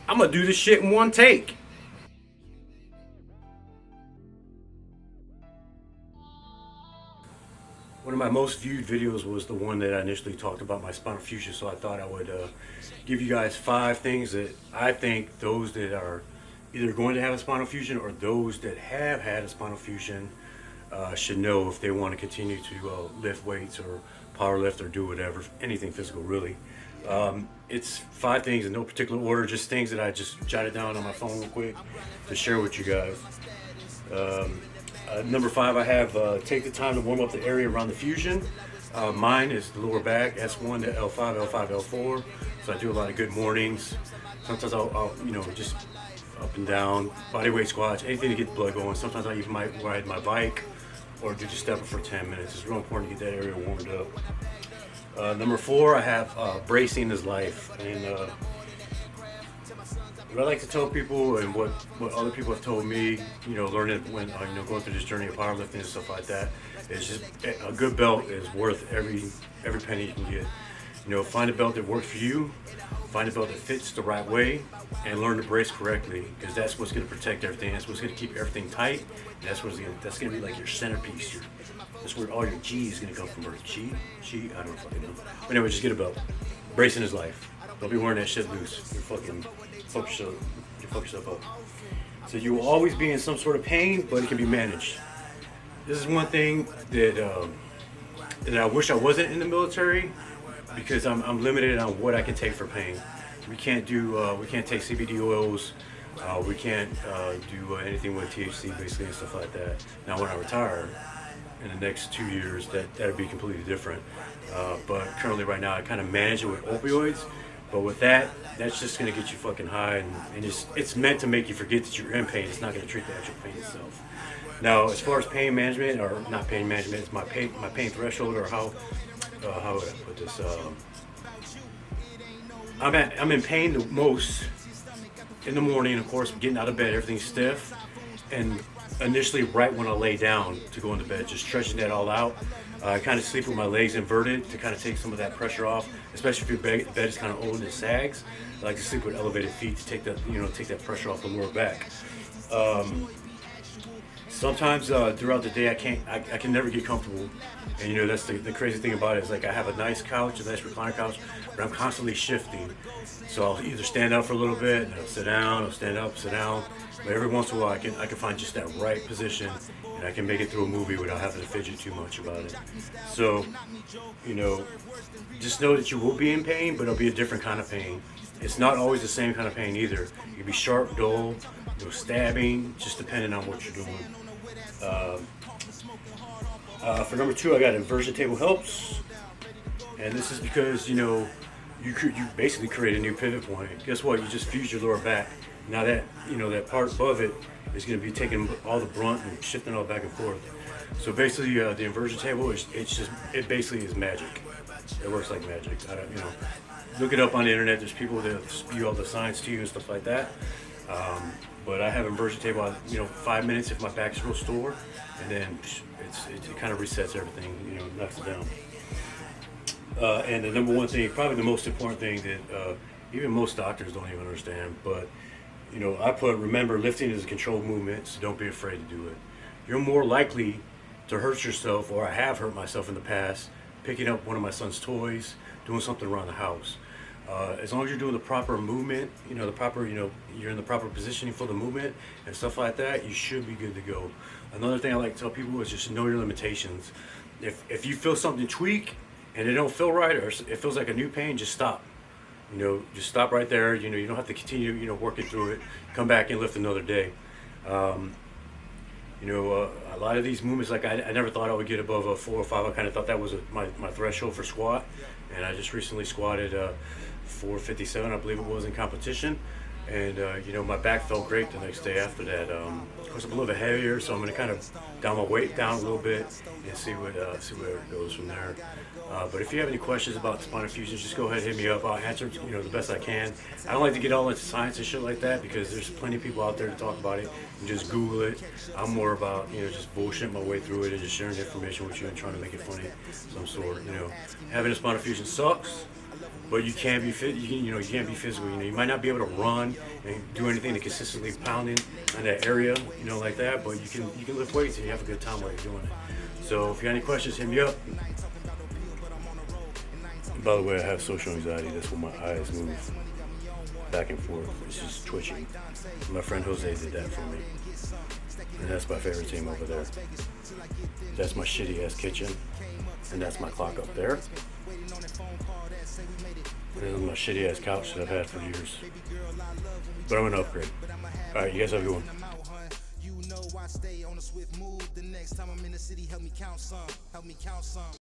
I'm gonna do this shit in one take. One of my most viewed videos was the one that I initially talked about my spinal fusion, so I thought I would give you guys 5 things that I think those that are either going to have a spinal fusion or those that have had a spinal fusion should know if they want to continue to lift weights or power lift or do whatever, anything physical really. It's 5 things in no particular order, just things that I just jotted down on my phone real quick to share with you guys. Number 5, I have take the time to warm up the area around the fusion. Mine is the lower back, S1 to L5, L5, L4. So I do a lot of good mornings. Sometimes I'll just up and down, body weight squats, anything to get the blood going. Sometimes I even might ride my bike or do just step for 10 minutes. It's real important to get that area warmed up. Number 4, I have bracing is life. And what I like to tell people and what other people have told me, learning when going through this journey of powerlifting and stuff like that, is just a good belt is worth every penny you can get. Find a belt that works for you, find a belt that fits the right way, and learn to brace correctly, because that's what's going to protect everything. That's what's going to keep everything tight. And that's going to be like your centerpiece. That's where all your G is going to come from. Chi, I don't fucking know. But anyway, just get a belt. Bracing is life. Don't be wearing that shit loose. You fuck yourself up. So you will always be in some sort of pain, but it can be managed. This is one thing that I wish I wasn't in the military, because I'm limited on what I can take for pain. We can't take CBD oils. We can't do anything with THC basically and stuff like that. Now when I retire in the next 2 years, that'd be completely different. But currently right now I kind of manage it with opioids. But with that's just gonna get you fucking high, and it's meant to make you forget that you're in pain. It's not gonna treat the actual pain itself. Now, as far as pain management, or not pain management, it's my pain threshold, or how would I put this? I'm in pain the most in the morning. Of course, getting out of bed, everything's stiff, and initially right when I lay down to go into bed, just stretching that all out. I kind of sleep with my legs inverted to kind of take some of that pressure off, especially if your bed is kind of old and it sags. I like to sleep with elevated feet to take that pressure off the lower back. Sometimes throughout the day I can never get comfortable, and that's the crazy thing about it is, like, I have a nice couch, a nice recliner couch, but I'm constantly shifting. So I'll either stand up for a little bit, and I'll sit down, I'll stand up, sit down. But every once in a while I can find just that right position, and I can make it through a movie without having to fidget too much about it. So, just know that you will be in pain, but it'll be a different kind of pain. It's not always the same kind of pain either. It can be sharp, dull, stabbing, just depending on what you're doing. For number 2, I got inversion table helps, and this is because you basically create a new pivot point. Guess what? You just fuse your lower back. Now that that part above it is going to be taking all the brunt and shifting all back and forth. So basically, the inversion table it basically is magic. It works like magic. Look it up on the internet. There's people that spew all the science to you and stuff like that. But I have inversion table, 5 minutes if my back's real sore, and then it kind of resets everything, knocks it down. And the number one thing, probably the most important thing that even most doctors don't even understand, but remember, lifting is a controlled movement, so don't be afraid to do it. You're more likely to hurt yourself, or I have hurt myself in the past, picking up one of my son's toys, doing something around the house. As long as you're doing the proper movement, you're in the proper positioning for the movement and stuff like that, you should be good to go. Another thing I like to tell people is just know your limitations. If you feel something tweak and it don't feel right, or it feels like a new pain, just stop. Just stop right there. You don't have to continue, working through it. Come back and lift another day. A lot of these movements, like I never thought I would get above a 4 or 5. I kind of thought that was my threshold for squat, and I just recently squatted 457, I believe it was, in competition, and my back felt great the next day after that. Of course, I'm a little bit heavier, so I'm going to kind of down my weight down a little bit and see where it goes from there. But if you have any questions about spinal fusions, just go ahead and hit me up. I'll answer the best I can. I don't like to get all into science and shit like that, because there's plenty of people out there to talk about it and just Google it. I'm more about just bullshitting my way through it and just sharing information with you and trying to make it funny of some sort. Having a spinal fusion sucks, but you can't be fit. You can't be physical. You might not be able to run and do anything to consistently pounding in that area, like that. But you can lift weights and you have a good time while you're doing it. So if you got any questions, hit me up. By the way, I have social anxiety. That's when my eyes move back and forth. It's just twitching. My friend Jose did that for me. And that's my favorite team over there. That's my shitty ass kitchen. And that's my clock up there. And this is my shitty ass couch that I've had for years. But I'm gonna upgrade. Alright, you guys have a good one. You know I stay on a swift move. The next time I'm in the city, help me count some.